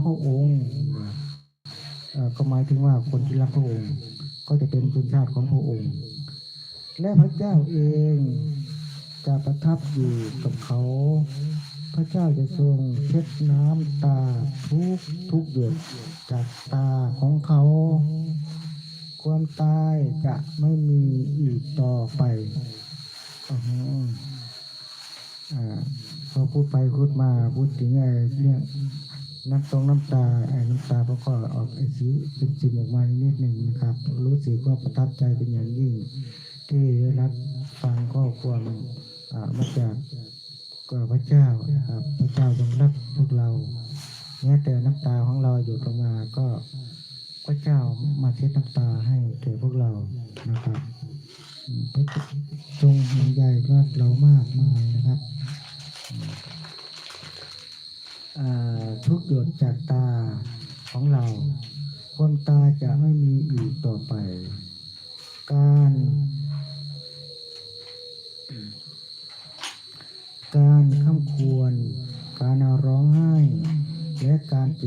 พระองค์ก็หมายถึงว่าคนที่รักพระองค์ก็จะเป็นชนชาติของพระองค์และพระเจ้าเองจะประทับอยู่กับเขาพระเจ้าจะทรงเช็ดน้ำตาทุกหยดจากตาของเขาความตายจะไม่มีอีกต่อไปพอพูดไปพูดมาพูดถึงเรื่องน้ำตาน้ำตาก็ออกสีเป็นสิ่งออกมานิดหนึ่งนะครับรู้สึกว่าประทับใจเป็นอย่างยิ่งที่ได้รับฟังข้อความมาจากพระเจ้าครับพระเจ้าทรงรักพวกเราแม้แต่น้ำตาของเราอยู่ตรงมาก็พระเจ้ามาเช็ดน้ำตาให้แก่พวกเรานะครับพระทรงห่วงใยรักเรามากมายนะครับทุกหยดจากตาของเราความตาจะไม่มีอีกต่อไปการข้ำควรการร้องไห้และการเจ็บ